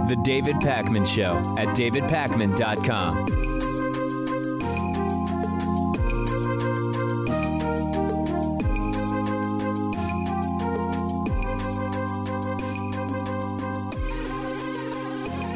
The David Pakman Show at davidpakman.com.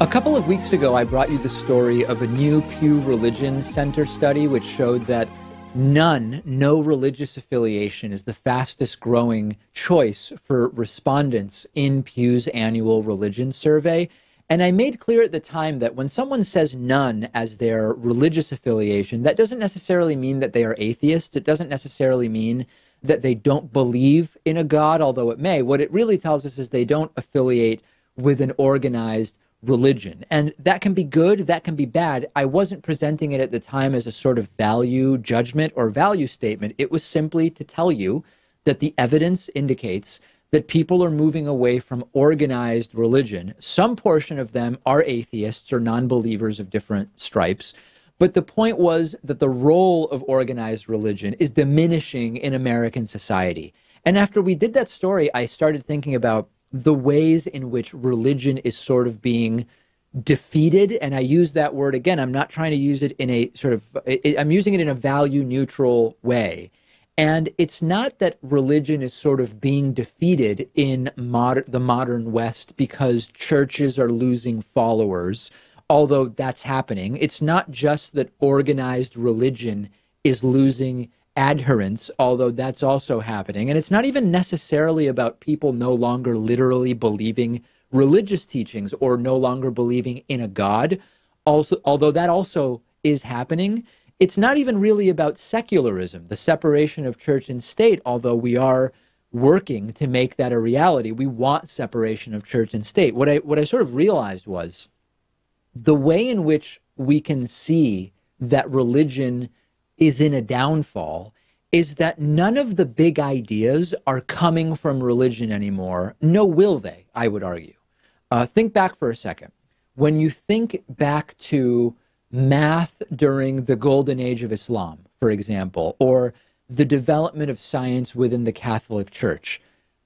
A couple of weeks ago, I brought you the story of a new Pew Religion Center study which showed that no religious affiliation is the fastest growing choice for respondents in Pew's annual religion survey. And I made clear at the time that when someone says none as their religious affiliation, that doesn't necessarily mean that they are atheists. It doesn't necessarily mean that they don't believe in a God, although it may. What it really tells us is they don't affiliate with an organized religion. And that can be good, that can be bad. I wasn't presenting it at the time as a sort of value judgment or value statement. It was simply to tell you that the evidence indicates that people are moving away from organized religion. Some portion of them are atheists or non-believers of different stripes. But the point was that the role of organized religion is diminishing in American society. And after we did that story, I started thinking about the ways in which religion is sort of being defeated. And I use that word again. I'm not trying to use it in a sort of, I'm using it in a value neutral way. And it's not that religion is sort of being defeated in the modern West because churches are losing followers, although that's happening. It's not just that organized religion is losing adherents, although that's also happening. And it's not even necessarily about people no longer literally believing religious teachings or no longer believing in a God, also, although that also is happening. It's not even really about secularism, the separation of church and state, although we are working to make that a reality. We want separation of church and state. What I sort of realized was the way in which we can see that religion is in a downfall is that none of the big ideas are coming from religion anymore. No, will they, I would argue. Think back for a second. When you think back to math during the golden age of Islam, for example, or the development of science within the Catholic Church,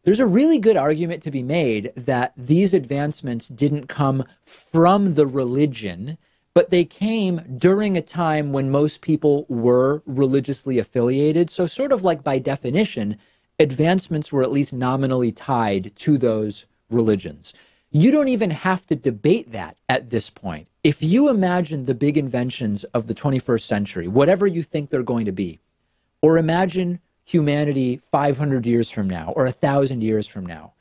there's a really good argument to be made that these advancements didn't come from the religion, but they came during a time when most people were religiously affiliated. So sort of like by definition, advancements were at least nominally tied to those religions. You don't even have to debate that at this point. If you imagine the big inventions of the 21st century, whatever you think they're going to be, or imagine humanity 500 years from now or 1,000 years from now,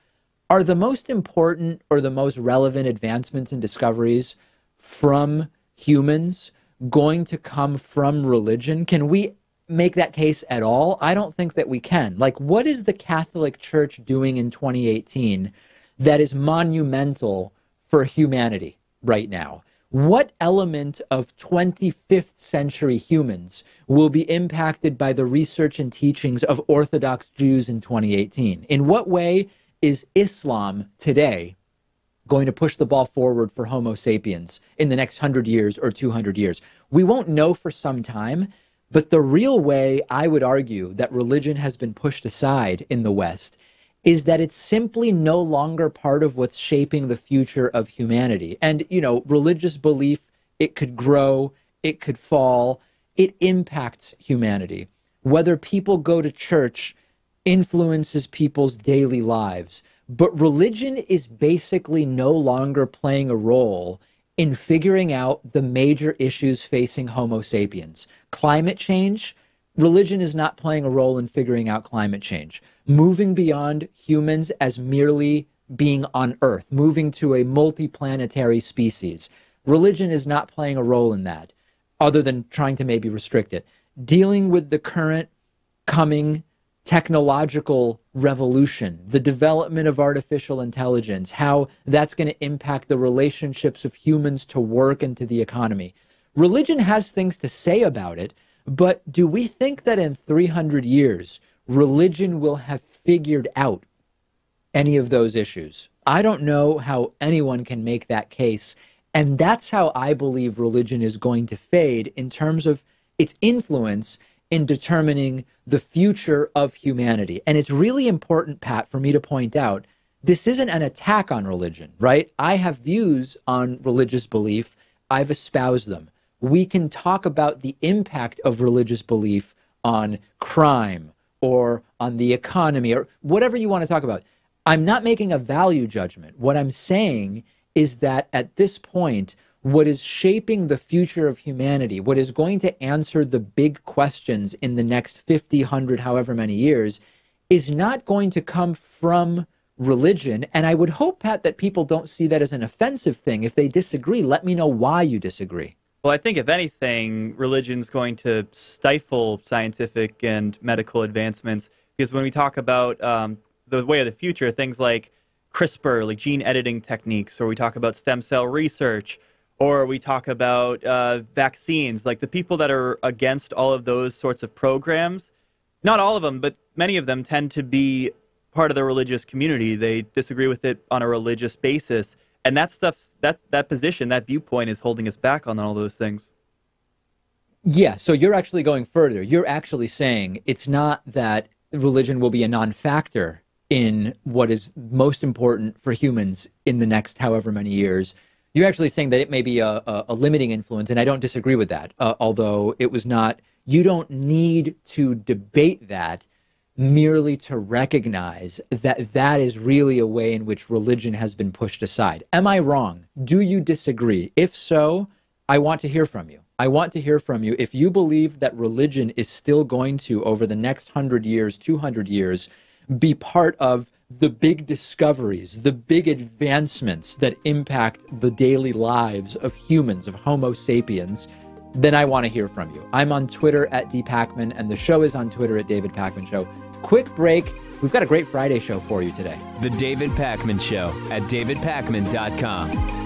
are the most important or the most relevant advancements and discoveries from humans going to come from religion? Can we make that case at all? I don't think that we can. Like, what is the Catholic Church doing in 2018 that is monumental for humanity right now? What element of 25th century humans will be impacted by the research and teachings of Orthodox Jews in 2018? In what way is Islam today going to push the ball forward for Homo sapiens in the next 100 years or 200 years? We won't know for some time, but the real way I would argue that religion has been pushed aside in the West is that it's simply no longer part of what's shaping the future of humanity. And, you know, religious belief, it could grow, it could fall, it impacts humanity. Whether people go to church influences people's daily lives. But religion is basically no longer playing a role in figuring out the major issues facing Homo sapiens. Climate change, religion is not playing a role in figuring out climate change. Moving beyond humans as merely being on Earth, moving to a multiplanetary species. Religion is not playing a role in that, other than trying to maybe restrict it. Dealing with the current coming technological revolution, the development of artificial intelligence, how that's going to impact the relationships of humans to work and to the economy. Religion has things to say about it, but do we think that in 300 years, religion will have figured out any of those issues? I don't know how anyone can make that case. And that's how I believe religion is going to fade in terms of its influence in determining the future of humanity. And it's really important, Pat, for me to point out, this isn't an attack on religion, right? I have views on religious belief. I've espoused them. We can talk about the impact of religious belief on crime or on the economy or whatever you want to talk about. I'm not making a value judgment. What I'm saying is that at this point, what is shaping the future of humanity, what is going to answer the big questions in the next 50, 100, however many years, is not going to come from religion. And I would hope, Pat, that people don't see that as an offensive thing. If they disagree, let me know why you disagree. Well, I think if anything, religion's going to stifle scientific and medical advancements, because when we talk about the way of the future, things like CRISPR, like gene editing techniques, or we talk about stem cell research, or we talk about vaccines, like the people that are against all of those sorts of programs, not all of them, but many of them tend to be part of the religious community. They disagree with it on a religious basis. And that stuff, that position, that viewpoint is holding us back on all those things. Yeah, so you're actually going further. You're actually saying it's not that religion will be a non-factor in what is most important for humans in the next however many years. You're actually saying that it may be a limiting influence, and I don't disagree with that, although it was not. You don't need to debate that merely to recognize that that is really a way in which religion has been pushed aside. Am I wrong? Do you disagree? If so, I want to hear from you. I want to hear from you. If you believe that religion is still going to, over the next 100 years, 200 years, be part of the big discoveries, the big advancements that impact the daily lives of humans, of Homo sapiens, then I want to hear from you. I'm on Twitter at dpacman, and the show is on Twitter at David Pakman Show. Quick break. We've got a great Friday show for you today. The David Pakman Show at davidpakman.com.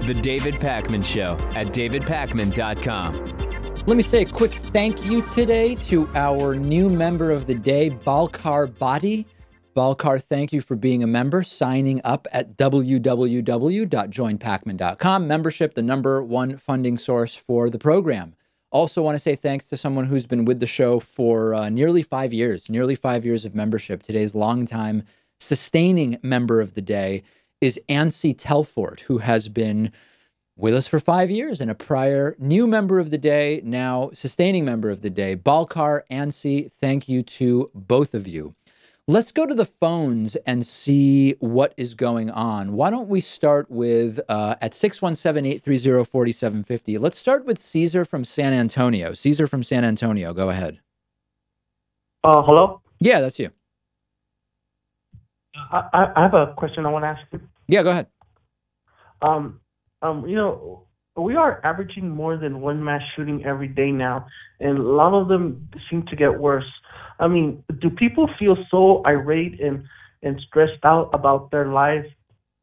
The David Pakman Show at davidpakman.com. Let me say a quick thank you today to our new member of the day, Balkar Bhatti. Balkar, thank you for being a member, signing up at www.joinpakman.com. Membership, the #1 funding source for the program. Also want to say thanks to someone who's been with the show for nearly 5 years of membership. Today's longtime sustaining member of the day is Ansi Telfort, who has been with us for 5 years and a prior new member of the day, now sustaining member of the day. Balkar, Ansi, thank you to both of you. Let's go to the phones and see what is going on. Why don't we start with, at 617-830-4750, let's start with Caesar from San Antonio. Caesar from San Antonio, go ahead. Hello? Yeah, that's you. I have a question I want to ask you. Yeah, go ahead. You know, we are averaging more than one mass shooting every day now, and a lot of them seem to get worse. I mean, do people feel so irate and stressed out about their life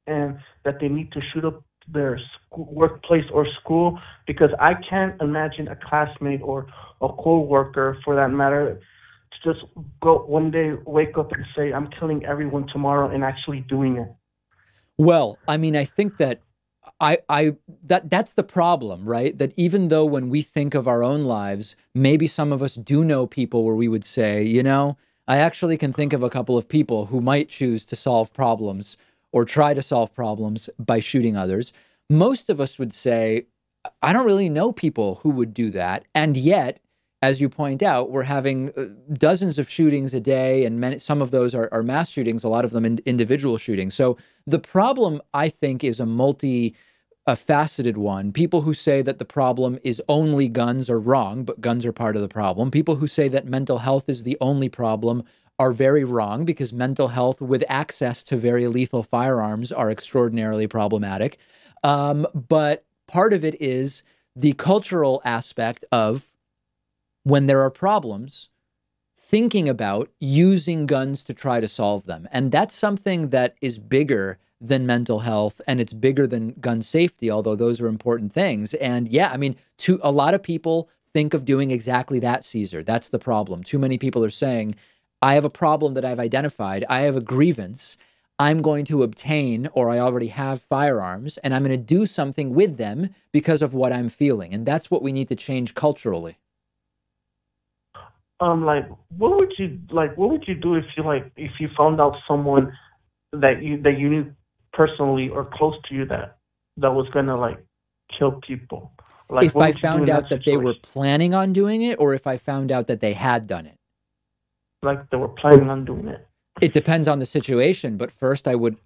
and that they need to shoot up their workplace or school? Because I can't imagine a classmate or a co-worker, for that matter, to just go one day, wake up and say, I'm killing everyone tomorrow, and actually doing it. Well, I mean, I think that that's the problem, right? That even though when we think of our own lives, maybe some of us do know people where we would say, you know, I actually can think of a couple of people who might choose to solve problems or try to solve problems by shooting others. Most of us would say, I don't really know people who would do that. And yet, as you point out, we're having dozens of shootings a day, and some of those are mass shootings, a lot of them individual shootings. So the problem, I think, is a multi-faceted one. People who say that the problem is only guns are wrong, but guns are part of the problem. People who say that mental health is the only problem are very wrong, because mental health with access to very lethal firearms are extraordinarily problematic. But part of it is the cultural aspect of, when there are problems, thinking about using guns to try to solve them. And that's something that is bigger than mental health, and it's bigger than gun safety, although those are important things. And yeah, I mean, a lot of people think of doing exactly that, Caesar. That's the problem. Too many people are saying, I have a problem that I've identified. I have a grievance. I'm going to obtain, or I already have, firearms, and I'm going to do something with them because of what I'm feeling. And that's what we need to change culturally. Like, what would you do if you found out someone that you knew personally or close to you that was gonna like kill people? Like, if I found out that they were planning on doing it, or if I found out that they had done it? Like they were planning on doing it. It depends on the situation, but first I would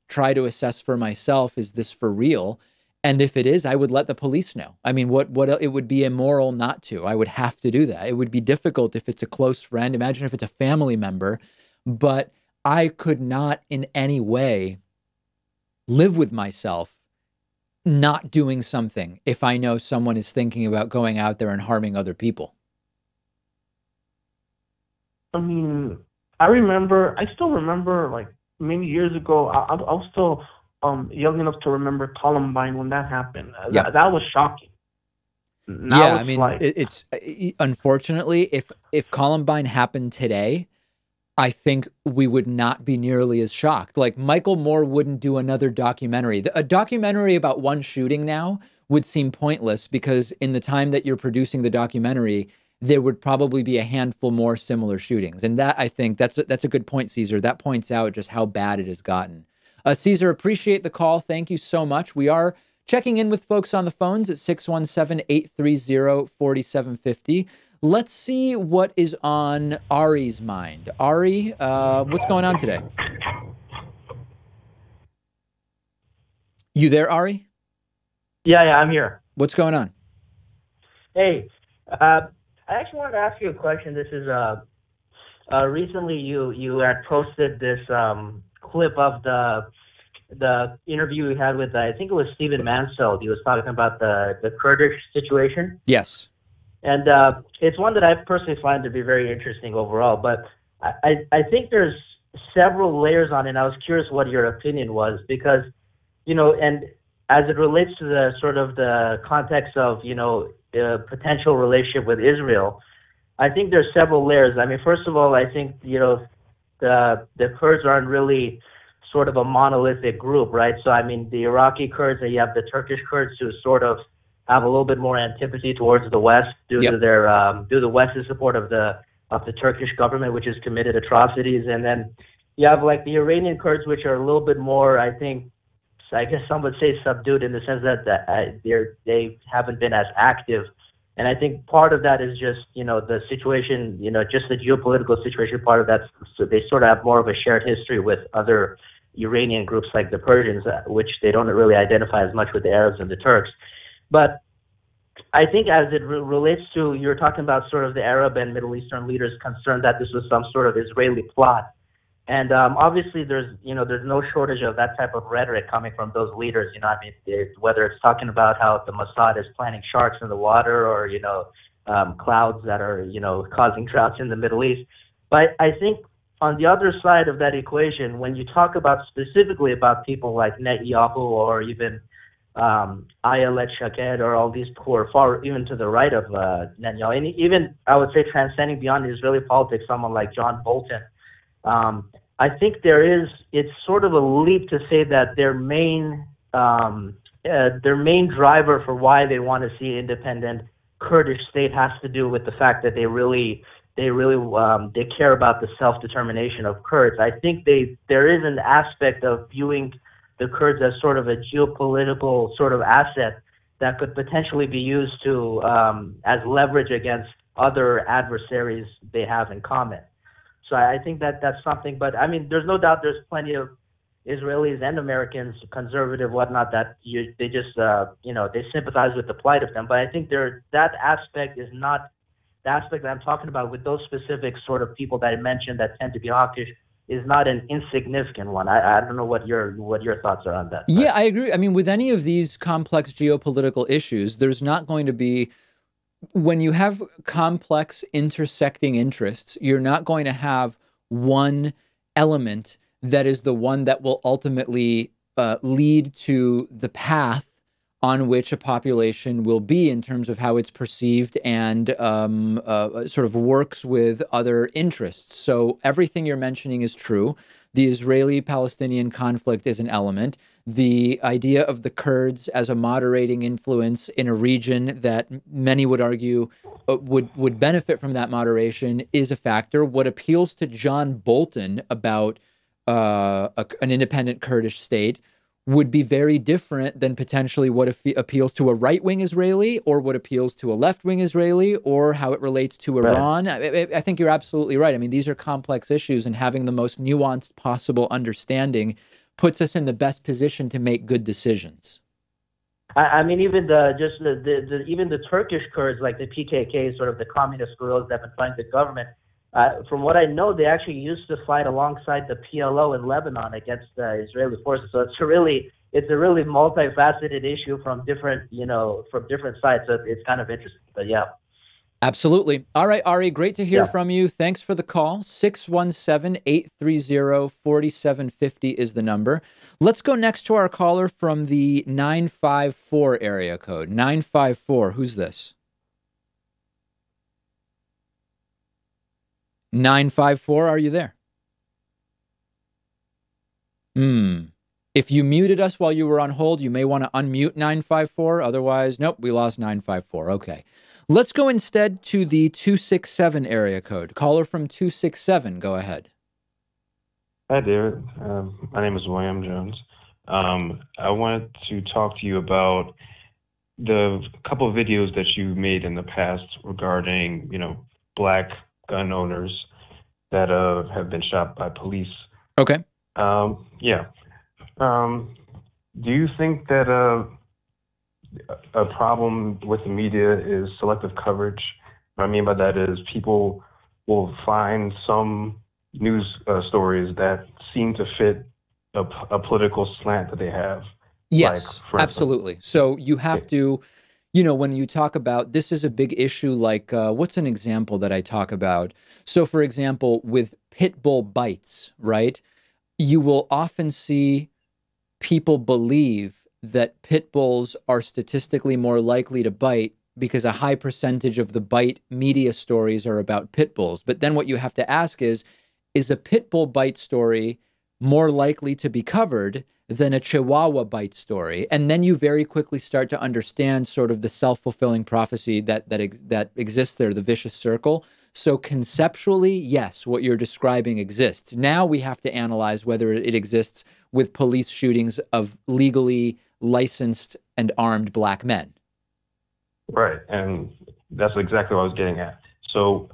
try to assess for myself, is this for real? And if it is, I would let the police know. I mean, what it would be immoral not to. I would have to do that. It would be difficult if it's a close friend. Imagine if it's a family member, but I could not in any way live with myself not doing something if I know someone is thinking about going out there and harming other people. I mean, I still remember, like, many years ago, I was still young enough to remember Columbine when that happened. Yeah. That was shocking. Now yeah, I mean, it's unfortunately, if Columbine happened today, I think we would not be nearly as shocked. Like, Michael Moore wouldn't do another documentary. A documentary about one shooting now would seem pointless, because in the time that you're producing the documentary, there would probably be a handful more similar shootings. And that, I think, that's a good point, Caesar. That points out just how bad it has gotten. Caesar, appreciate the call. Thank you so much. We are checking in with folks on the phones at 617-830-4750. Let's see what is on Ari's mind. Ari, what's going on today? You there, Ari? Yeah, I'm here. What's going on? Hey, I actually wanted to ask you a question. This is recently you had posted this clip of the interview we had with, I think it was Stephen Mansfield. He was talking about the Kurdish situation. Yes. And it's one that I personally find to be very interesting overall. But I think there's several layers on it. And I was curious what your opinion was, because, and as it relates to the sort of the context of, the potential relationship with Israel, I think there's several layers. I mean, first of all, I think, the Kurds aren't really sort of a monolithic group, right? So, I mean, the Iraqi Kurds, and you have the Turkish Kurds, who sort of have a little bit more antipathy towards the West due to their due to the West's support of the Turkish government, which has committed atrocities. And then you have like the Iranian Kurds, which are a little bit more, I guess some would say, subdued, in the sense that they haven't been as active. And I think part of that is just, the situation, just the geopolitical situation. Part of that, so they sort of have more of a shared history with other Iranian groups like the Persians, which they don't really identify as much with the Arabs and the Turks. But I think as it relates to, you're talking about sort of the Arab and Middle Eastern leaders concerned that this was some sort of Israeli plot. And obviously there's no shortage of that type of rhetoric coming from those leaders. Whether it's talking about how the Mossad is planting sharks in the water, or, clouds that are, causing droughts in the Middle East. But I think on the other side of that equation, when you talk about specifically about people like Netanyahu, or even Ayelet Shaked, or all these who are far even to the right of Netanyahu, and even I would say transcending beyond Israeli politics, someone like John Bolton, I think it's sort of a leap to say that their main driver for why they want to see an independent Kurdish state has to do with the fact that they care about the self-determination of Kurds. I think there is an aspect of viewing the Kurds as sort of a geopolitical sort of asset that could potentially be used to as leverage against other adversaries they have in common. So I think that's something. But I mean, there's no doubt there's plenty of Israelis and Americans, conservative, whatnot, that they just they sympathize with the plight of them. But I think that aspect is not the aspect that I'm talking about with those specific sort of people that I mentioned that tend to be hawkish. Is not an insignificant one. I don't know what your thoughts are on that. Yeah, I agree. I mean, with any of these complex geopolitical issues, there's not going to be, when you have complex intersecting interests, you're not going to have one element that is the one that will ultimately lead to the path on which a population will be in terms of how it's perceived and sort of works with other interests. So everything you're mentioning is true. The Israeli-Palestinian conflict is an element. The idea of the Kurds as a moderating influence in a region that many would argue would benefit from that moderation is a factor. What appeals to John Bolton about an independent Kurdish state would be very different than potentially what appeals to a right-wing Israeli or what appeals to a left-wing Israeli or how it relates to Iran. Right. I think you're absolutely right. I mean, these are complex issues, and having the most nuanced possible understanding puts us in the best position to make good decisions. I mean, even even the Turkish Kurds, like the PKK, sort of the communist guerrillas that have been fighting the government, from what I know, they actually used to fight alongside the PLO in Lebanon against the Israeli forces. So it's a really multifaceted issue from different sides. So it's kind of interesting. But yeah. Absolutely. All right, Ari, great to hear from you. Thanks for the call. 617-830-4750 is the number. Let's go next to our caller from the 954 area code. 954, who's this? 954, are you there? If you muted us while you were on hold, you may want to unmute 954. Otherwise, nope, we lost 954. Okay. Let's go instead to the 267 area code. Caller from 267, go ahead. Hi, David. My name is William Jones. I wanted to talk to you about the couple of videos that you made in the past regarding, Black gun owners that have been shot by police. Okay. Do you think that a problem with the media is selective coverage? What I mean by that is people will find some news stories that seem to fit a political slant that they have. Yes, absolutely. So you have to, when you talk about, this is a big issue, like what's an example that I talk about? So for example, with pit bull bites, right? You will often see people believe that pit bulls are statistically more likely to bite because a high percentage of the bite media stories are about pit bulls. But then what you have to ask is a pit bull bite story more likely to be covered than a Chihuahua bite story? And then you very quickly start to understand sort of the self-fulfilling prophecy that exists there, the vicious circle. So conceptually, yes, what you're describing exists. Now we have to analyze whether it exists with police shootings of legally licensed and armed Black men. Right, and that's exactly what I was getting at. So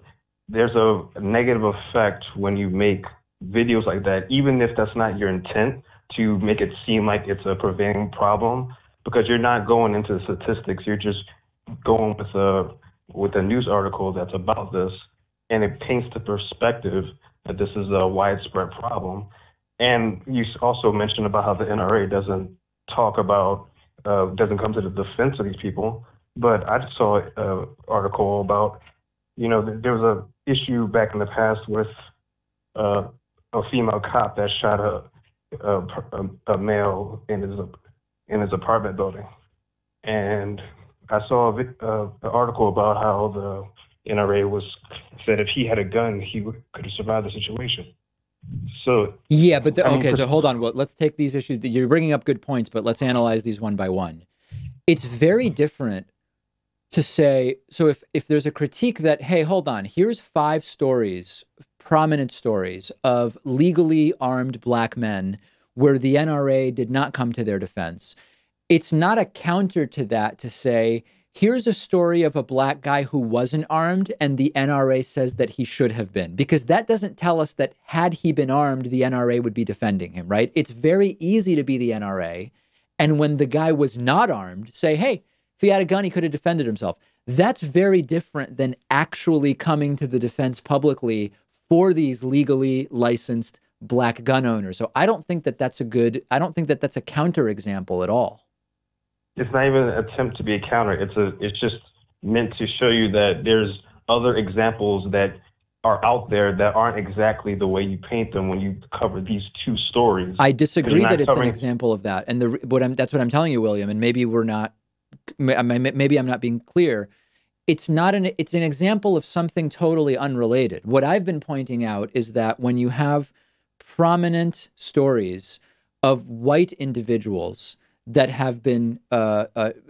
there's a negative effect when you make videos like that, even if that's not your intent, to make it seem like it's a prevailing problem, because you're not going into statistics, you're just going with a news article that's about this, and it paints the perspective that this is a widespread problem. And you also mentioned about how the NRA doesn't talk about, doesn't come to the defense of these people. But I just saw an article about, there was a issue back in the past with a female cop that shot a male in his apartment building, and I saw an article about how the NRA said if he had a gun, he could have survived the situation. So yeah, but so hold on. Well, let's take these issues. You're bringing up good points, but let's analyze these one by one. It's very different to say, so if there's a critique that, hey, hold on, here's 5 stories, prominent stories of legally armed Black men where the NRA did not come to their defense. It's not a counter to that to say, here's a story of a Black guy who wasn't armed and the NRA says that he should have been, because that doesn't tell us that had he been armed, the NRA would be defending him, right? It's very easy to be the NRA. And when the guy was not armed, say, hey, if he had a gun, he could have defended himself. That's very different than actually coming to the defense publicly for these legally licensed Black gun owners. So I don't think that that's a counterexample at all. It's not even an attempt to be a counter. It's just meant to show you that there's other examples that are out there that aren't exactly the way you paint them when you cover these 2 stories. I disagree that it's an example of that. And that's what I'm telling you, William, and maybe we're not maybe I'm not being clear. It's an example of something totally unrelated. What I've been pointing out is that when you have prominent stories of white individuals that have been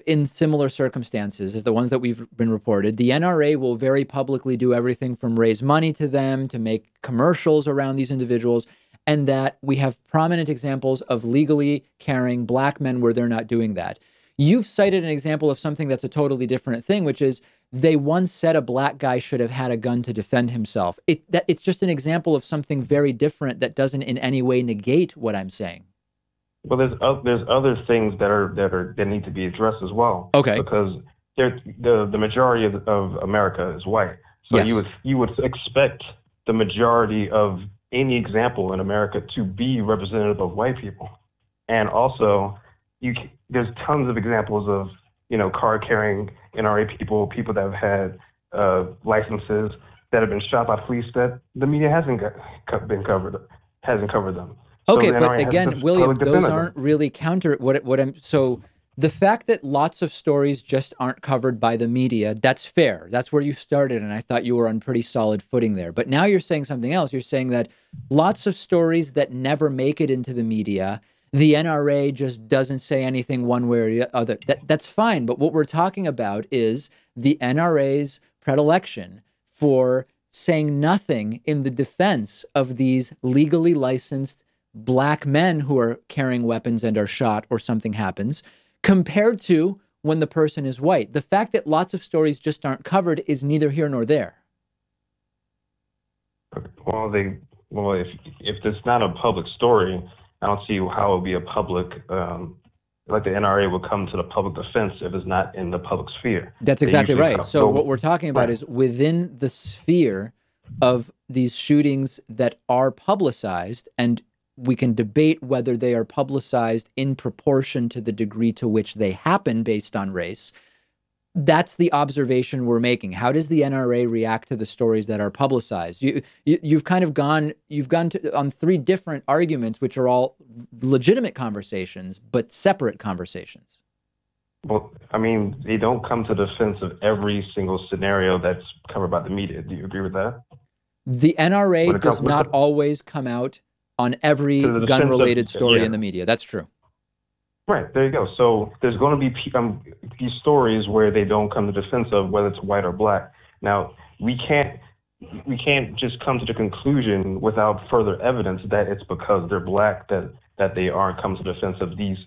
in similar circumstances as the ones that we've been reported, the NRA will very publicly do everything from raise money to them to make commercials around these individuals, and that we have prominent examples of legally caring black men where they're not doing that. You've cited an example of something that's a totally different thing, which is they once said a black guy should have had a gun to defend himself. It's just an example of something very different that doesn't in any way negate what I'm saying. Well, there's other things that need to be addressed as well. Okay. Because the majority of America is white, so yes. you would expect the majority of any example in America to be representative of white people, and also there's tons of examples of card-carrying NRA people that have had licenses that have been shot by police that the media hasn't covered them. Okay, so but again, William, those aren't really so the fact that lots of stories just aren't covered by the media, that's fair. That's where you started, and I thought you were on pretty solid footing there. But now you're saying something else. You're saying that lots of stories that never make it into the media, the NRA just doesn't say anything one way or the other. That's fine, but what we're talking about is the NRA's predilection for saying nothing in the defense of these legally licensed black men who are carrying weapons and are shot or something happens, compared to when the person is white. The fact that lots of stories just aren't covered is neither here nor there. Well, if it's not a public story, I don't see how it would be a public, like the NRA would come to the public defense if it's not in the public sphere. That's exactly right. So what we're talking about is within the sphere of these shootings that are publicized, and we can debate whether they are publicized in proportion to the degree to which they happen based on race. That's the observation we're making. How does the NRA react to the stories that are publicized? You've gone on three different arguments, which are all legitimate conversations, but separate conversations. Well, I mean, they don't come to the defense of every single scenario that's covered by the media. Do you agree with that? The NRA does not always come out on every gun-related story in the media. That's true. Right, there you go. So there's going to be these stories where they don't come to defense of whether it's white or black. Now, we can't just come to the conclusion without further evidence that it's because they're black that they aren't come to defense of these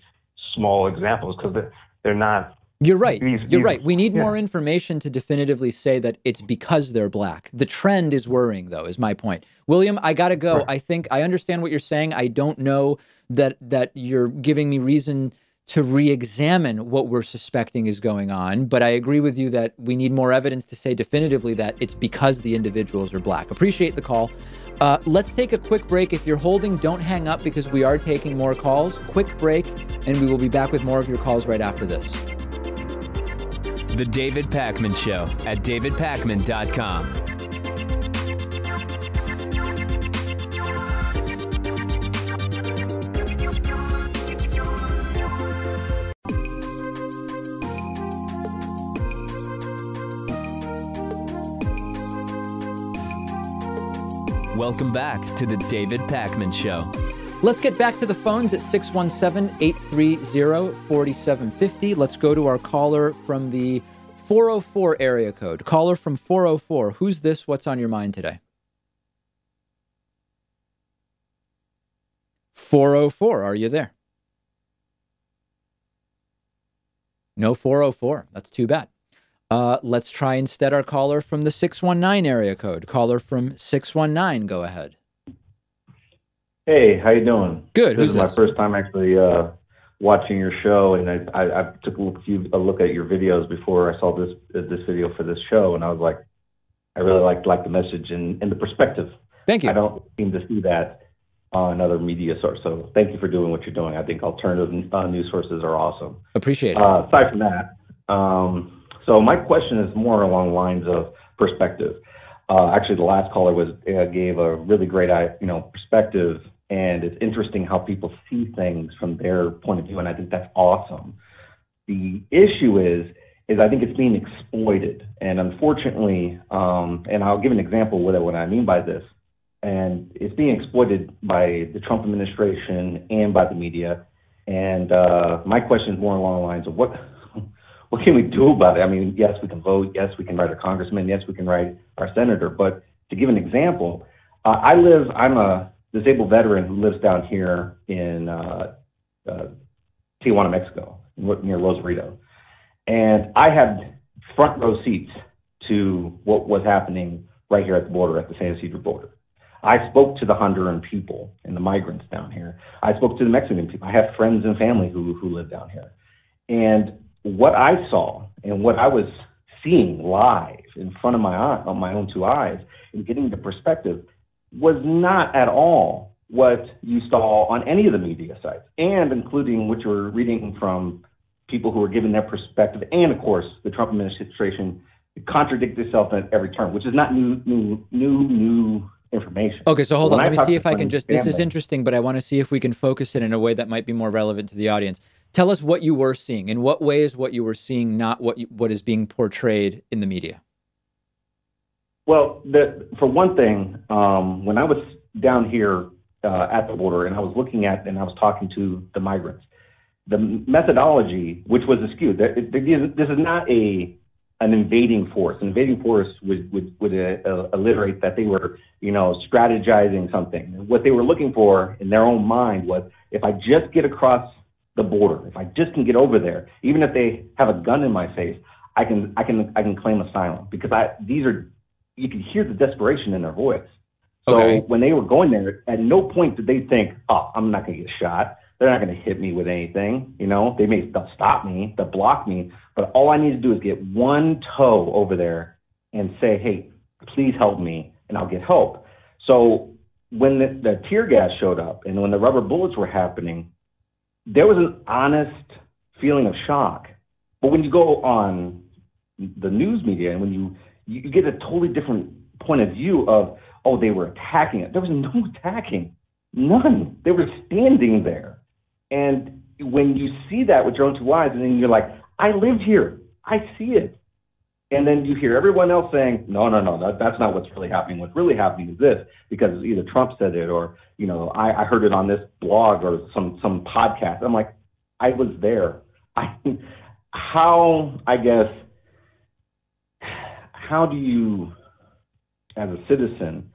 small examples, because they're not. You're right. You're right. We need more information to definitively say that it's because they're black. The trend is worrying, though, is my point. William, I got to go. Right. I think I understand what you're saying. I don't know that you're giving me reason to re-examine what we're suspecting is going on, but I agree with you that we need more evidence to say definitively that it's because the individuals are black. Appreciate the call. Let's take a quick break. If you're holding, don't hang up because we are taking more calls. Quick break, and we will be back with more of your calls right after this. The David Pakman Show at davidpakman.com. Welcome back to the David Pakman Show. Let's get back to the phones at 617-830-4750. Let's go to our caller from the 404 area code. Caller from 404. Who's this? What's on your mind today? 404. Are you there? No 404. That's too bad. Let's try instead our caller from the 619 area code. Caller from 619. Go ahead. Hey, how you doing? Good. This is my first time actually watching your show, and I took a look at your videos before I saw this video for this show, and I was like, I really liked the message and the perspective. Thank you. I don't seem to see that on other media sources, so thank you for doing what you're doing. I think alternative news sources are awesome. Appreciate it. Aside from that, so my question is more along the lines of perspective. Actually, the last caller gave a really great perspective. And it's interesting how people see things from their point of view, and I think that's awesome. The issue is I think it's being exploited. And unfortunately, and I'll give an example of what I mean by this. And it's being exploited by the Trump administration and by the media. And my question is more along the lines of what can we do about it? I mean, yes, we can vote. Yes, we can write our congressman. Yes, we can write our senator. But to give an example, I'm a disabled veteran who lives down here in Tijuana, Mexico, near Rosarito. And I had front row seats to what was happening right here at the border, at the San Ysidro border. I spoke to the Honduran people and the migrants down here. I spoke to the Mexican people. I have friends and family who live down here. And what I saw and what I was seeing live in front of on my own two eyes and getting the perspective was not at all what you saw on any of the media sites, and including what you were reading from people who were giving their perspective. And of course, the Trump administration contradicts itself at every turn, which is not new information. Okay, so hold on. Let me see if I can just, this is interesting, but I want to see if we can focus it in a way that might be more relevant to the audience. Tell us what you were seeing. In what way is what you were seeing not what is being portrayed in the media? Well, for one thing, when I was down here at the border and I was looking at and I was talking to the migrants, the methodology, which was skewed, this is not an invading force. An invading force would alliterate that they were, strategizing something. What they were looking for in their own mind was, if I just get across the border, if I just can get over there, even if they have a gun in my face, I can claim asylum, because you can hear the desperation in their voice. So when they were going there, at no point did they think, oh, I'm not going to get shot. They're not going to hit me with anything. They'll stop me, they'll block me, but all I need to do is get one toe over there and say, hey, please help me, and I'll get help. So when the tear gas showed up and when the rubber bullets were happening, there was an honest feeling of shock. But when you go on the news media and when you get a totally different point of view of, oh, they were attacking it. There was no attacking, none. They were standing there. And when you see that with your own two eyes, and then you're like, I lived here, I see it. And then you hear everyone else saying, no, that's not what's really happening. What's really happening is this, because either Trump said it or, I heard it on this blog or some podcast. I'm like, I was there. How do you, as a citizen,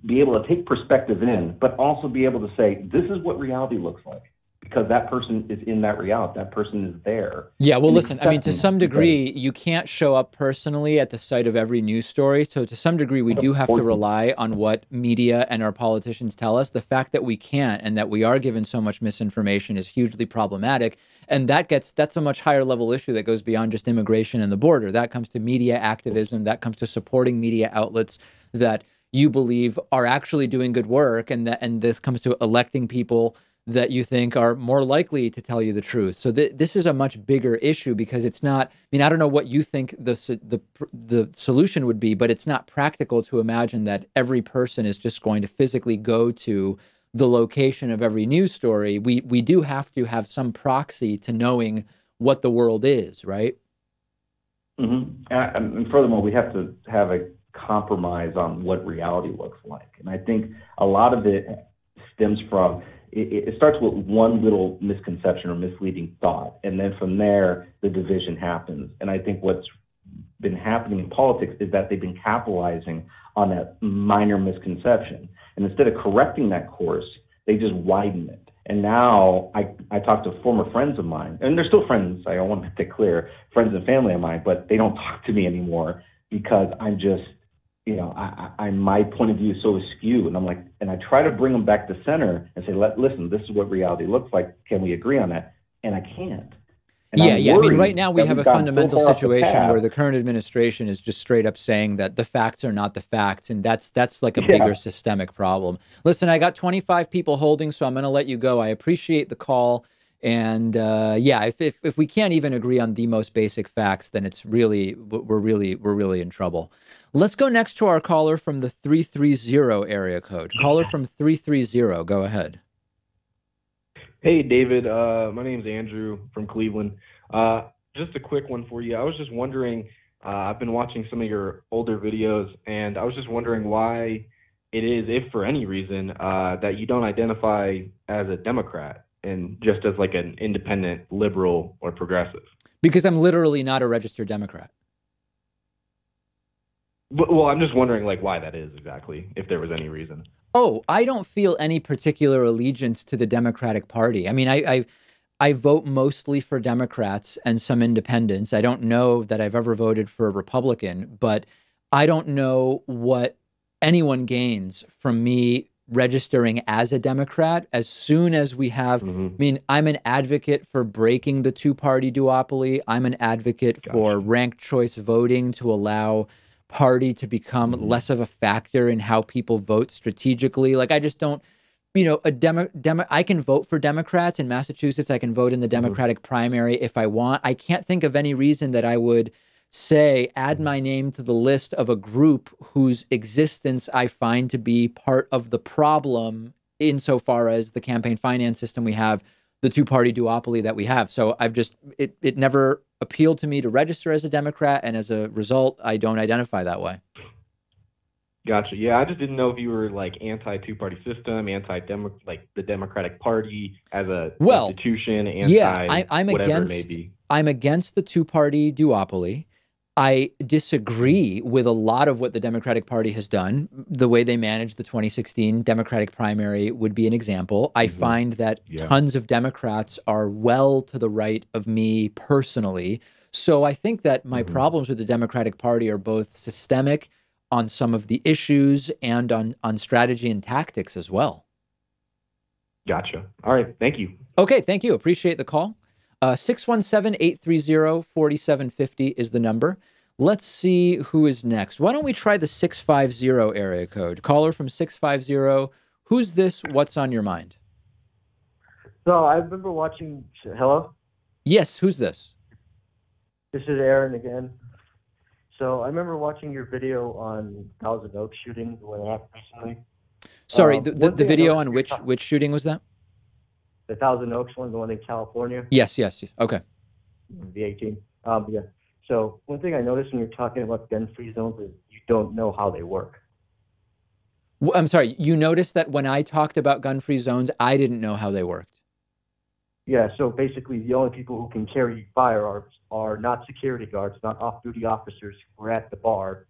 be able to take perspective in, but also be able to say, this is what reality looks like, because that person is in that reality. That person is there. Yeah, well, listen, I mean, to some degree, you can't show up personally at the site of every news story. So to some degree, we do have to rely on what media and our politicians tell us. The fact that we can't and that we are given so much misinformation is hugely problematic. And that's a much higher level issue that goes beyond just immigration and the border. That comes to media activism. That comes to supporting media outlets that you believe are actually doing good work, and this comes to electing people that you think are more likely to tell you the truth. So this is a much bigger issue, because it's not, I mean, I don't know what you think the solution would be, but it's not practical to imagine that every person is just going to physically go to the location of every news story. We do have to have some proxy to knowing what the world is, right? Mm-hmm. And furthermore, we have to have a compromise on what reality looks like. And I think a lot of it stems from, it starts with one little misconception or misleading thought. And then from there, the division happens. And I think what's been happening in politics is that they've been capitalizing on that minor misconception. And instead of correcting that course, they just widen it. And now I talk to former friends of mine, and they're still friends, I want to make that clear, friends and family of mine, but they don't talk to me anymore because I'm just, my point of view is so askew. And I'm like, and I try to bring them back to center and say, listen, this is what reality looks like. Can we agree on that? And I can't. And yeah. I mean, right now we have a fundamental situation where the current administration is just straight up saying that the facts are not the facts. And that's like a bigger systemic problem. Listen, I got 25 people holding, so I'm going to let you go. I appreciate the call. And if we can't even agree on the most basic facts, then we're really in trouble. Let's go next to our caller from the 330 area code. Caller from 330, go ahead. Hey, David. My name's Andrew from Cleveland. Just a quick one for you. I was just wondering, I've been watching some of your older videos, and I was just wondering why it is, if for any reason, that you don't identify as a Democrat and just as like an independent liberal or progressive. Because I'm literally not a registered Democrat. Well, I'm just wondering like why that is exactly, if there was any reason. Oh, I don't feel any particular allegiance to the Democratic Party. I mean, I vote mostly for Democrats and some independents. I don't know that I've ever voted for a Republican, but I don't know what anyone gains from me registering as a Democrat as soon as we have, I mean, I'm an advocate for breaking the two-party duopoly. I'm an advocate for ranked choice voting to allow party to become less of a factor in how people vote strategically. Like, I just don't, you know, I can vote for Democrats in Massachusetts. I can vote in the Democratic primary if I want. I can't think of any reason that I would say, add my name to the list of a group whose existence I find to be part of the problem insofar as the campaign finance system we have, the two-party duopoly that we have. So I've just, it never appealed to me to register as a Democrat, and as a result, I don't identify that way. Gotcha. Yeah, I just didn't know if you were like anti-two-party system, like the Democratic Party as a institution, I'm whatever against, it may be. I'm against the two-party duopoly. I disagree with a lot of what the Democratic Party has done. The way they managed the 2016 Democratic primary would be an example. I find that tons of Democrats are well to the right of me personally. So I think that my problems with the Democratic Party are both systemic on some of the issues and on strategy and tactics as well. Gotcha. All right. Thank you. Okay. Thank you. Appreciate the call. 617-830-4750 is the number. Let's see who is next. Why don't we try the 650 area code? Caller from 650. Who's this? What's on your mind? So I remember watching. Hello? Yes. Who's this? This is Aaron again. So I remember watching your video on Thousand Oaks shooting the one that happened recently. Sorry, the video on which shooting was that? The Thousand Oaks one, the one in California. Yes. Okay. The 18. Yeah. So one thing I noticed when you're talking about gun-free zones is you don't know how they work. Well, I'm sorry. You noticed that when I talked about gun-free zones, I didn't know how they worked. Yeah. So basically, the only people who can carry firearms are not security guards, not off-duty officers who are at the bar,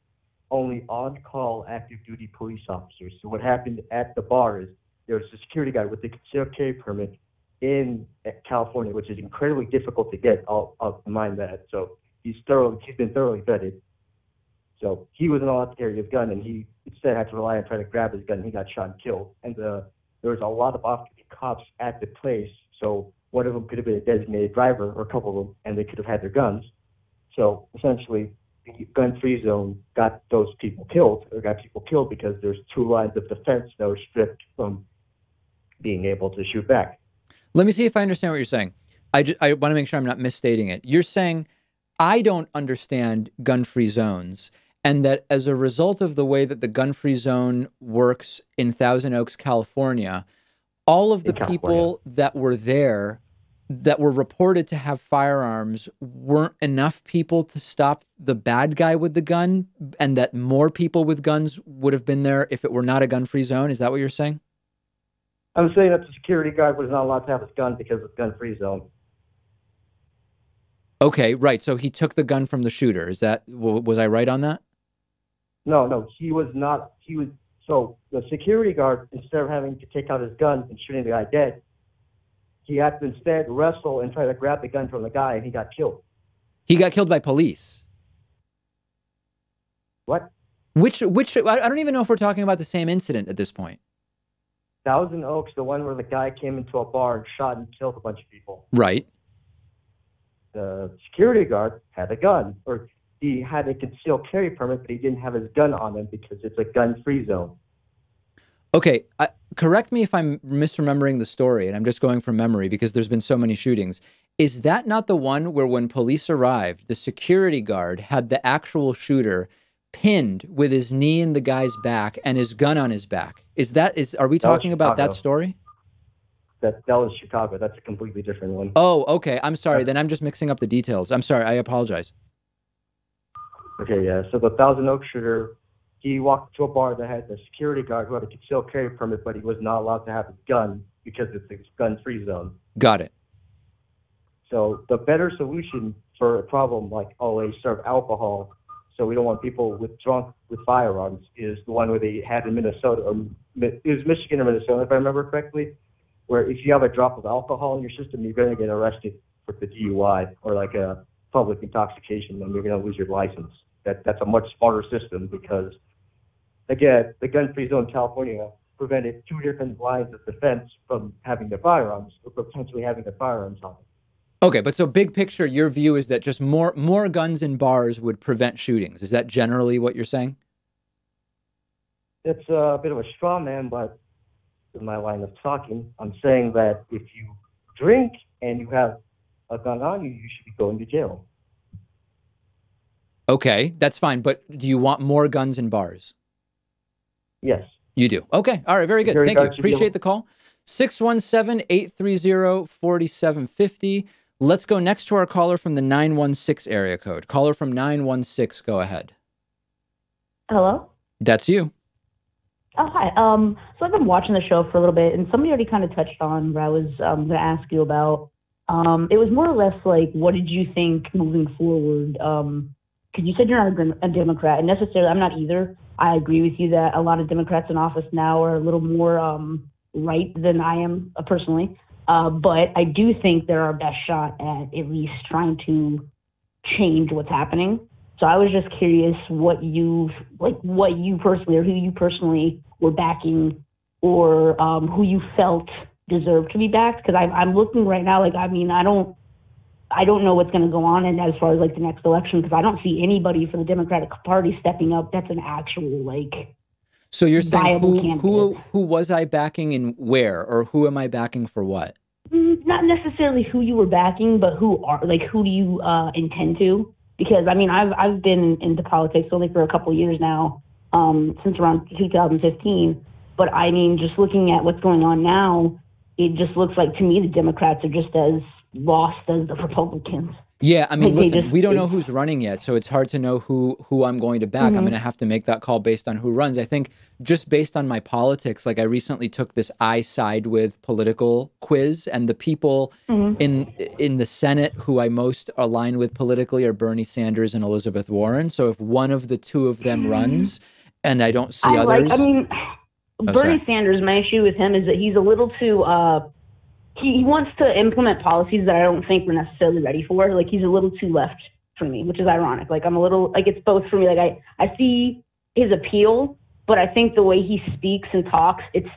only on-call active-duty police officers. So what happened at the bar is there was a security guard with a concealed carry permit in California, which is incredibly difficult to get. I'll mind that. So he's been thoroughly vetted. So he wasn't allowed to carry his gun, and he instead had to rely on trying to grab his gun. He got shot and killed. And there was a lot of off-duty cops at the place. So one of them could have been a designated driver, or a couple of them, and they could have had their guns. So essentially, the gun-free zone got those people killed, or got people killed because there's two lines of defense that were stripped from being able to shoot back. Let me see if I understand what you're saying. I want to make sure I'm not misstating it. You're saying I don't understand gun-free zones, and that as a result of the way that the gun-free zone works in Thousand Oaks, California, all of the people that were there that were reported to have firearms weren't enough people to stop the bad guy with the gun, and that more people with guns would have been there if it were not a gun-free zone? Is that what you're saying? I'm saying that the security guard was not allowed to have his gun because of gun-free zone. Okay, right. So he took the gun from the shooter. Was I right on that? No, he was not. So the security guard, instead of having to take out his gun and shooting the guy dead, he had to instead wrestle and try to grab the gun from the guy, and he got killed. He got killed by police. What? Which? I don't even know if we're talking about the same incident at this point. Thousand Oaks, the one where the guy came into a bar and shot and killed a bunch of people. Right. The security guard had a gun, or he had a concealed carry permit, but he didn't have his gun on him because it's a gun-free zone. Okay, correct me if I'm misremembering the story, and I'm just going from memory because there's been so many shootings. Is that not the one where when police arrived, the security guard had the actual shooter pinned with his knee in the guy's back and his gun on his back? Are we talking about that story? That was Chicago. That's a completely different one. Oh, okay. I'm sorry. Then I'm just mixing up the details. I'm sorry. I apologize. Okay, yeah. So the Thousand Oaks shooter, he walked to a bar that had a security guard who had a concealed carry permit, but he was not allowed to have a gun because it's a gun-free zone. Got it. So the better solution for a problem like, oh, they serve alcohol, so we don't want people drunk with firearms, is the one where they had in Minnesota, or it was Michigan or Minnesota, if I remember correctly, where if you have a drop of alcohol in your system, you're going to get arrested for the DUI or like a public intoxication, and you're going to lose your license. That's a much smarter system because, again, the gun-free zone in California prevented two different lines of defense from having their firearms or potentially having their firearms on them. Okay, but so big picture, your view is that just more guns in bars would prevent shootings. Is that generally what you're saying? It's a bit of a straw man, but in my line of talking, I'm saying that if you drink and you have a gun on you, you should be going to jail. Okay, that's fine. But do you want more guns in bars? Yes. You do. Okay. All right. Very good. Thank you. Appreciate the call. 617-830-4750. Let's go next to our caller from the 916 area code. Caller from 916, go ahead. Hello? That's you. Oh, hi. So I've been watching the show for a little bit, and somebody already kind of touched on what I was going to ask you about. It was more or less like, what did you think moving forward? Because you said you're not a Democrat, and necessarily I'm not either. I agree with you that a lot of Democrats in office now are a little more right than I am personally. But I do think they're our best shot at least trying to change what's happening. So I was just curious what you personally, or who you personally were backing, or who you felt deserved to be backed. Because I'm looking right now, like, I mean, I don't know what's going to go on, and as far as like the next election, because I don't see anybody for the Democratic Party stepping up. That's an actual like. So you're saying who was I backing and where, or who am I backing for what? Not necessarily who you were backing, but who do you intend to? Because I mean, I've been into politics only for a couple of years now, since around 2015. But I mean, just looking at what's going on now, it just looks like to me the Democrats are just as lost as the Republicans. Yeah, I mean, listen, we don't know who's running yet, so it's hard to know who I'm going to back. I'm going to have to make that call based on who runs. I think just based on my politics, like I recently took this I side with political quiz, and the people in the Senate who I most align with politically are Bernie Sanders and Elizabeth Warren. So if one of the two of them runs and I don't see others... Bernie Sanders, my issue with him is that he's a little too... He wants to implement policies that I don't think we're necessarily ready for. Like, he's a little too left for me, which is ironic. Like, I'm a little, like, it's both for me. Like, I see his appeal, but I think the way he speaks and talks, it's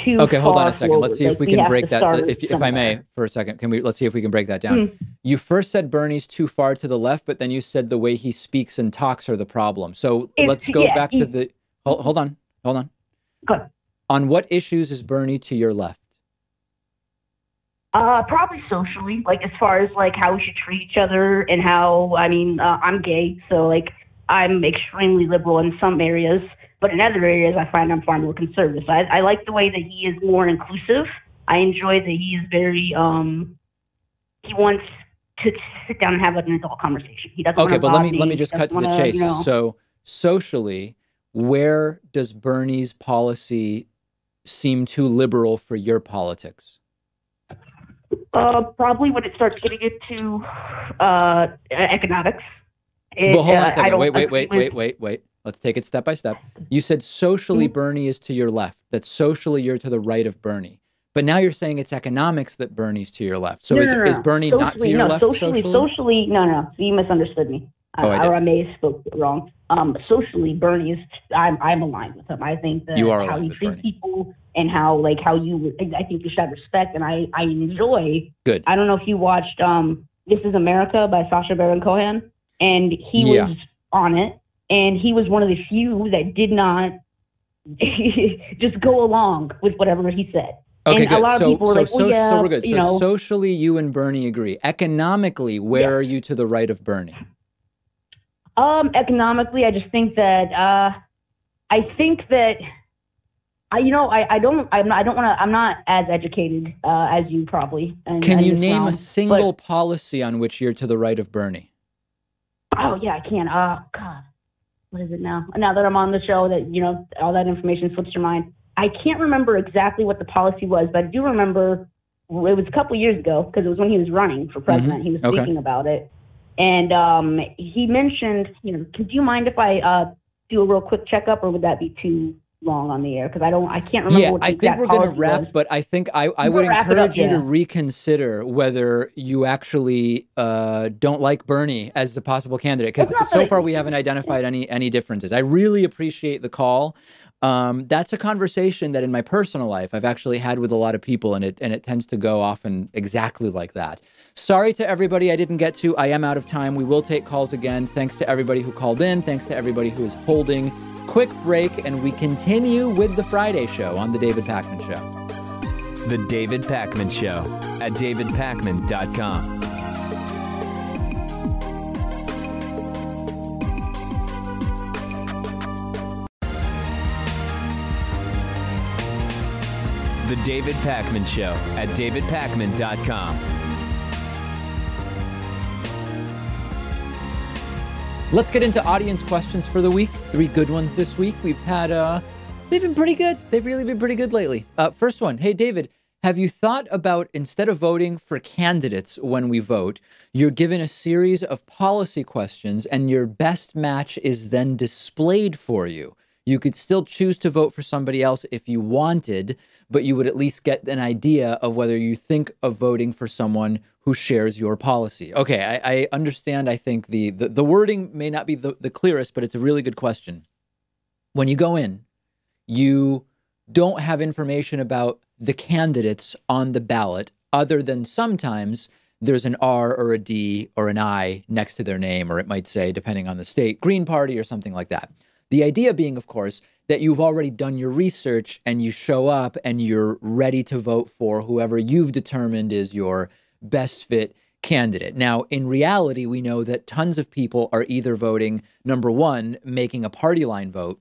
too Okay, hold on a second. forward. Let's see if we can break that, if I may, for a second. Let's see if we can break that down. You first said Bernie's too far to the left, but then you said the way he speaks and talks are the problem. So let's go back to the, hold on. Good. On what issues is Bernie to your left? Probably socially, like as far as like how we should treat each other and how, I mean, I'm gay, so like I'm extremely liberal in some areas, but in other areas I find I'm far more conservative. So I like the way that he is more inclusive. I enjoy that he is very, he wants to sit down and have like an adult conversation. He doesn't. Okay, but let me just cut to the chase. So socially, where does Bernie's policy seem too liberal for your politics? Probably when it starts getting into economics. Well, hold on a second. Wait. Let's take it step by step. You said socially Bernie is to your left, that socially you're to the right of Bernie. But now you're saying it's economics that Bernie's to your left. So is Bernie socially, not to your left socially? Socially, no. So you misunderstood me. I may have spoke wrong. Socially, Bernie is. I'm aligned with him. I think that how he treats people and how I think you should have respect, and I enjoy. Good. I don't know if you watched This Is America by Sacha Baron Cohen, and he was on it, and he was one of the few that did not just go along with whatever he said. Okay, and good. A lot of people were like, so we're good. So socially, you and Bernie agree. Economically, where are you to the right of Bernie? Economically, I just think that I'm not as educated as you probably. Can you name a single policy on which you're to the right of Bernie? Oh yeah, I can. God, what is it now? Now that I'm on the show, that all that information slips your mind. I can't remember exactly what the policy was, but I do remember it was a couple years ago because it was when he was running for president. Mm-hmm. He was speaking about it, and he mentioned, do you mind if I do a real quick checkup, or would that be too long on the air? Because I can't remember. Yeah, what the I think we're going to wrap, was. but I think I would encourage you to reconsider whether you actually don't like Bernie as a possible candidate, because so far we haven't identified any differences. I really appreciate the call. That's a conversation that in my personal life I've actually had with a lot of people, and it tends to go often exactly like that. Sorry to everybody I didn't get to. I am out of time. We will take calls again. Thanks to everybody who called in. Thanks to everybody who is holding. Quick break, and we continue with the Friday show on The David Pakman Show. The David Pakman Show at davidpakman.com. The David Pakman Show at davidpakman.com. Let's get into audience questions for the week. 3 good ones this week. We've had, they've been pretty good. They've really been pretty good lately. First one. Hey, David, have you thought about, instead of voting for candidates when we vote, you're given a series of policy questions and your best match is then displayed for you? You could still choose to vote for somebody else if you wanted, but you would at least get an idea of whether you think of voting for someone who shares your policy. Okay, I understand. I think the wording may not be the clearest, but it's a really good question. When you go in, you don't have information about the candidates on the ballot, other than sometimes there's an R or a D or an I next to their name, or it might say, depending on the state, Green Party or something like that. The idea being, of course, that you've already done your research and you show up and you're ready to vote for whoever you've determined is your best fit candidate. Now, in reality, we know that tons of people are either voting, number one, making a party line vote,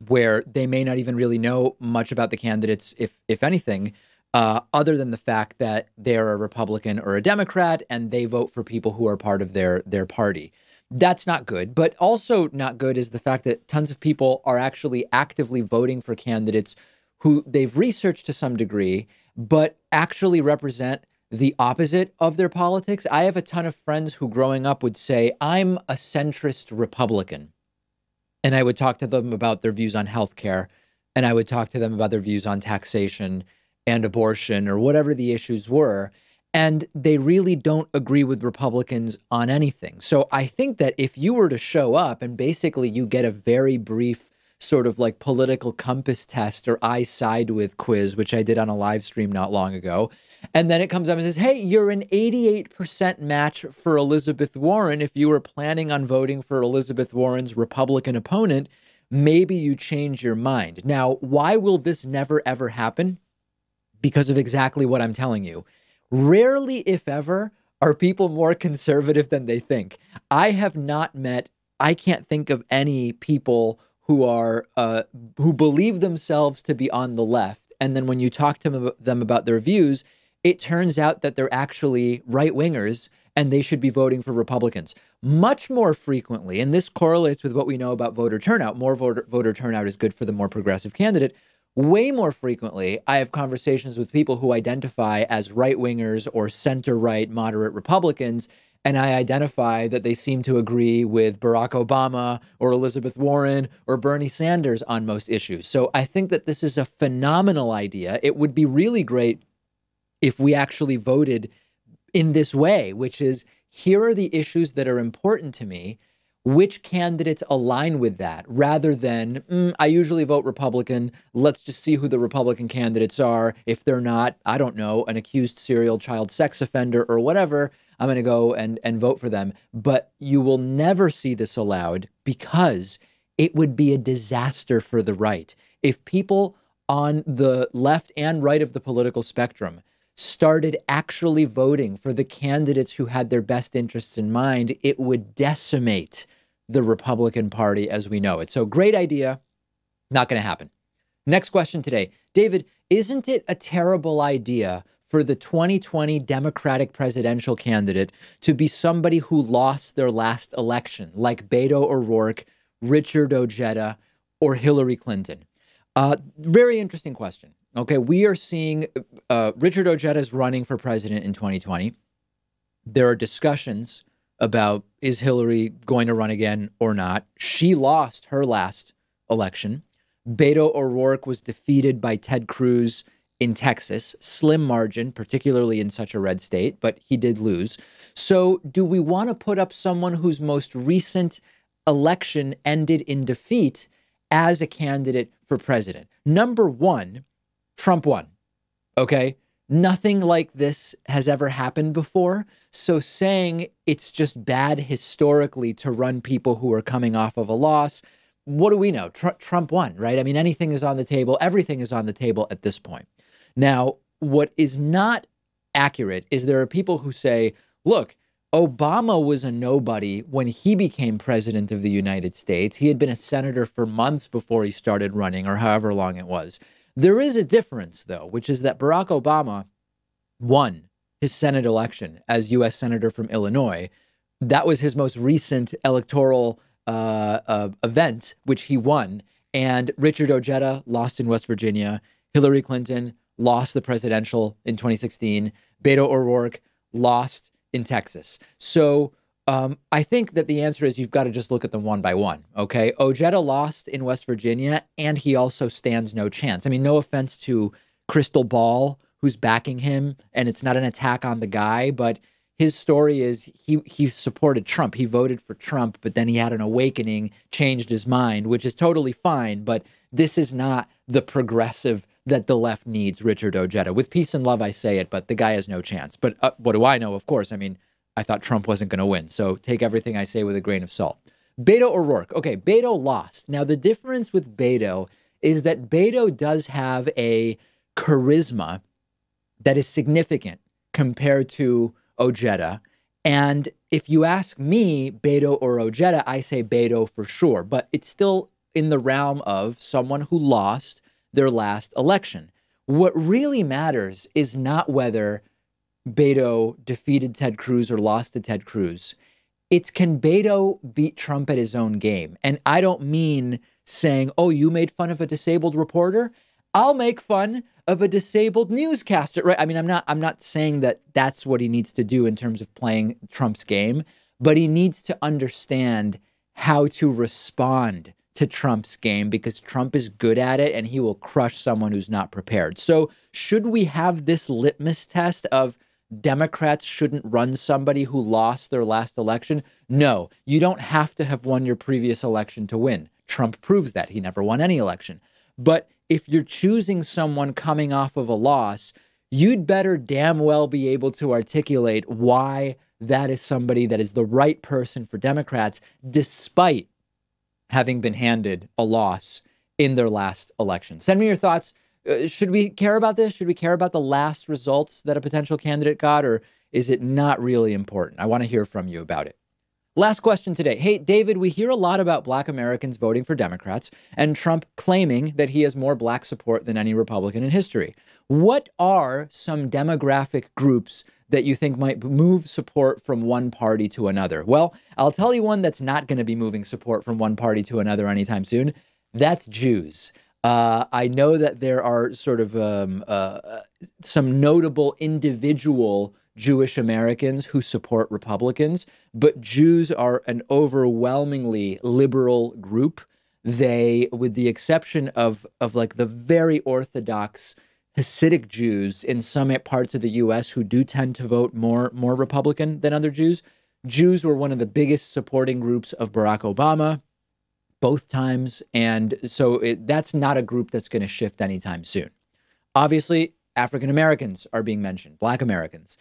where they may not even really know much about the candidates, if anything, other than the fact that they're a Republican or a Democrat and they vote for people who are part of their party. That's not good. But also not good is the fact that tons of people are actually actively voting for candidates who they've researched to some degree, but actually represent the opposite of their politics. I have a ton of friends who growing up would say, I'm a centrist Republican. And I would talk to them about their views on healthcare, and I would talk to them about their views on taxation and abortion or whatever the issues were. And they really don't agree with Republicans on anything. So I think that if you were to show up and basically you get a very brief sort of like political compass test or I side with quiz, which I did on a live stream not long ago, and then it comes up and says, hey, you're an 88% match for Elizabeth Warren. If you were planning on voting for Elizabeth Warren's Republican opponent, maybe you change your mind. Now, why will this never, ever happen? Because of exactly what I'm telling you. Rarely, if ever, are people more conservative than they think. I have not met, I can't think of any people who are who believe themselves to be on the left. And then when you talk to them about their views, it turns out that they're actually right-wingers and they should be voting for Republicans. Much more frequently, and this correlates with what we know about voter turnout. More voter turnout is good for the more progressive candidate. Way more frequently, I have conversations with people who identify as right-wingers or center-right moderate Republicans, and I identify that they seem to agree with Barack Obama or Elizabeth Warren or Bernie Sanders on most issues. So I think that this is a phenomenal idea. It would be really great if we actually voted in this way, which is, here are the issues that are important to me. Which candidates align with that, rather than, I usually vote Republican. Let's just see who the Republican candidates are. If they're not, I don't know, an accused serial child sex offender or whatever, I'm going to go and vote for them. But you will never see this allowed because it would be a disaster for the right. If people on the left and right of the political spectrum started actually voting for the candidates who had their best interests in mind, it would decimate the Republican Party as we know it. So great idea, not going to happen. Next question today. David, isn't it a terrible idea for the 2020 Democratic presidential candidate to be somebody who lost their last election, like Beto O'Rourke, Richard Ojeda, or Hillary Clinton? Very interesting question. Okay, we are seeing Richard Ojeda is running for president in 2020. There are discussions about, is Hillary going to run again or not? She lost her last election. Beto O'Rourke was defeated by Ted Cruz in Texas, slim margin, particularly in such a red state, but he did lose. So do we want to put up someone whose most recent election ended in defeat as a candidate for president? Number one, Trump won. Okay. Nothing like this has ever happened before. So saying it's just bad historically to run people who are coming off of a loss, what do we know? Trump won, right? I mean, anything is on the table. Everything is on the table at this point. Now, what is not accurate is there are people who say, look, Obama was a nobody when he became president of the United States. He had been a senator for months before he started running, or however long it was. There is a difference, though, which is that Barack Obama won his Senate election as U.S. Senator from Illinois. That was his most recent electoral event, which he won. And Richard Ojeda lost in West Virginia. Hillary Clinton lost the presidential in 2016. Beto O'Rourke lost in Texas. So I think that the answer is you've got to just look at them one by one. Okay. Ojeda lost in West Virginia, and he also stands no chance. I mean, no offense to Crystal Ball, who's backing him, and it's not an attack on the guy, but his story is he supported Trump. He voted for Trump, but then he had an awakening, changed his mind, which is totally fine. But this is not the progressive that the left needs, Richard Ojeda. With peace and love, I say it, but the guy has no chance. But what do I know? Of course, I mean, I thought Trump wasn't going to win. So take everything I say with a grain of salt. Beto O'Rourke. Okay, Beto lost. Now, the difference with Beto is that Beto does have a charisma that is significant compared to Ojeda. And if you ask me, Beto or Ojeda, I say Beto for sure. But it's still in the realm of someone who lost their last election. What really matters is not whether Beto defeated Ted Cruz or lost to Ted Cruz. It's, can Beto beat Trump at his own game? And I don't mean saying, oh, you made fun of a disabled reporter? I'll make fun of a disabled newscaster, right? I mean, I'm not saying that that's what he needs to do in terms of playing Trump's game, but he needs to understand how to respond to Trump's game, because Trump is good at it and he will crush someone who's not prepared. So should we have this litmus test of Democrats shouldn't run somebody who lost their last election? No, you don't have to have won your previous election to win. Trump proves that. He never won any election. But if you're choosing someone coming off of a loss, you'd better damn well be able to articulate why that is somebody that is the right person for Democrats, despite having been handed a loss in their last election. Send me your thoughts. Should we care about this? Should we care about the last results that a potential candidate got, or is it not really important? I want to hear from you about it. Last question today. Hey, David, we hear a lot about Black Americans voting for Democrats and Trump claiming that he has more Black support than any Republican in history. What are some demographic groups that you think might move support from one party to another? Well, I'll tell you one that's not going to be moving support from one party to another anytime soon. That's Jews. I know that there are sort of some notable individual Jewish Americans who support Republicans, but Jews are an overwhelmingly liberal group. They, with the exception of like the very Orthodox Hasidic Jews in some parts of the U.S. who do tend to vote more Republican than other Jews, Jews were one of the biggest supporting groups of Barack Obama both times. And so that's not a group that's going to shift anytime soon. Obviously, African Americans are being mentioned, Black Americans.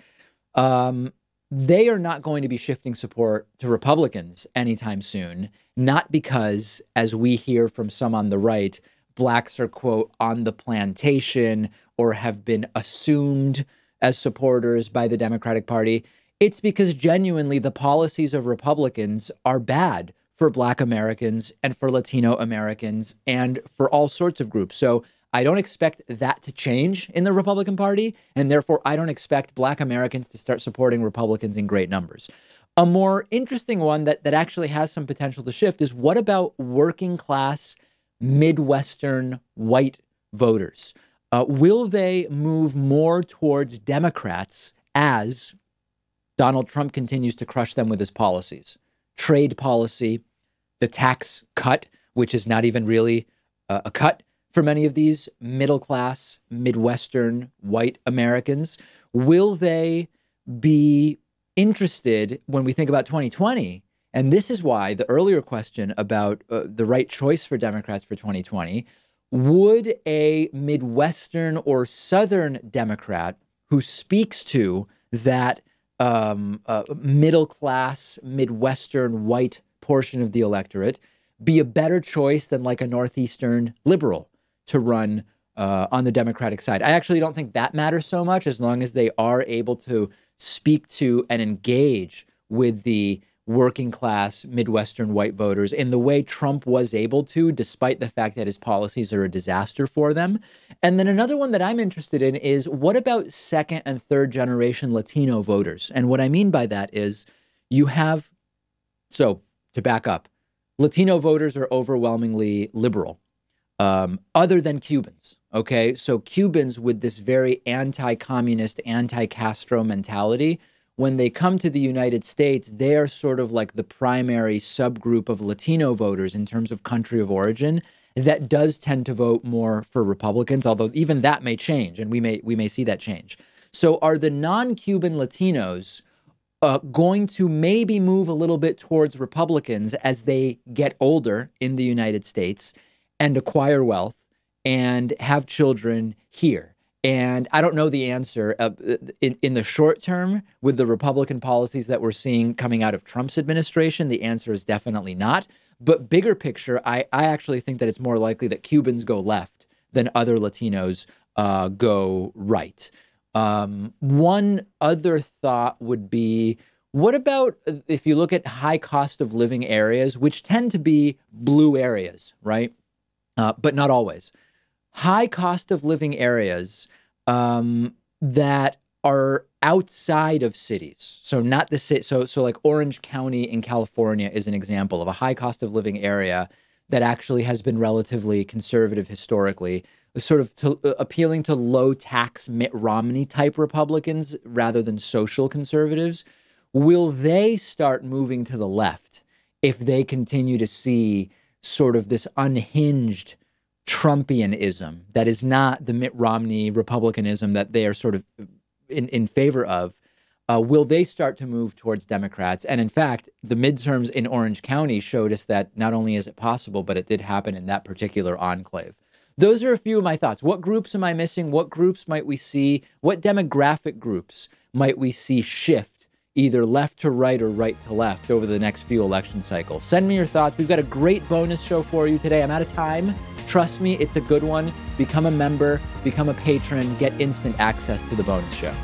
They are not going to be shifting support to Republicans anytime soon, not because, as we hear from some on the right, Blacks are, quote, on the plantation or have been assumed as supporters by the Democratic Party. It's because genuinely the policies of Republicans are bad for Black Americans and for Latino Americans and for all sorts of groups. So I don't expect that to change in the Republican Party, and therefore I don't expect Black Americans to start supporting Republicans in great numbers. A more interesting one that actually has some potential to shift is, what about working class Midwestern white voters? Will they move more towards Democrats as Donald Trump continues to crush them with his policies? Trade policy, the tax cut, which is not even really a cut for many of these middle class, Midwestern white Americans. Will they be interested when we think about 2020? And this is why the earlier question about the right choice for Democrats for 2020, would a Midwestern or Southern Democrat who speaks to that middle class, Midwestern white portion of the electorate be a better choice than like a Northeastern liberal to run on the Democratic side? I actually don't think that matters so much, as long as they are able to speak to and engage with the working class Midwestern white voters in the way Trump was able to, despite the fact that his policies are a disaster for them. And then another one that I'm interested in is, what about second and third generation Latino voters? And what I mean by that is, you have, so to back up, Latino voters are overwhelmingly liberal, other than Cubans. Okay, so Cubans with this very anti-communist, anti-Castro mentality, when they come to the United States, they are sort of like the primary subgroup of Latino voters in terms of country of origin that does tend to vote more for Republicans, although even that may change, and we may see that change. So are the non-Cuban Latinos going to maybe move a little bit towards Republicans as they get older in the United States and acquire wealth and have children here? And I don't know the answer. In the short term, with the Republican policies that we're seeing coming out of Trump's administration, the answer is definitely not. But bigger picture, I actually think that it's more likely that Cubans go left than other Latinos go right. One other thought would be, what about if you look at high cost of living areas, which tend to be blue areas, right? But not always. High cost of living areas that are outside of cities. So not the city. So like Orange County in California is an example of a high cost of living area that actually has been relatively conservative historically, sort of appealing to low tax Mitt Romney type Republicans rather than social conservatives. Will they start moving to the left if they continue to see sort of this unhinged Trumpianism that is not the Mitt Romney Republicanism that they are sort of in favor of? Will they start to move towards Democrats? And in fact, the midterms in Orange County showed us that not only is it possible, but it did happen in that particular enclave. Those are a few of my thoughts. What groups am I missing? What groups might we see? What demographic groups might we see shift either left to right or right to left over the next few election cycles? Send me your thoughts. We've got a great bonus show for you today. I'm out of time. Trust me, it's a good one. Become a member, become a patron, get instant access to the bonus show.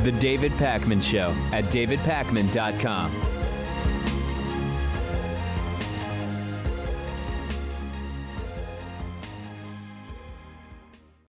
The David Pakman Show at davidpakman.com.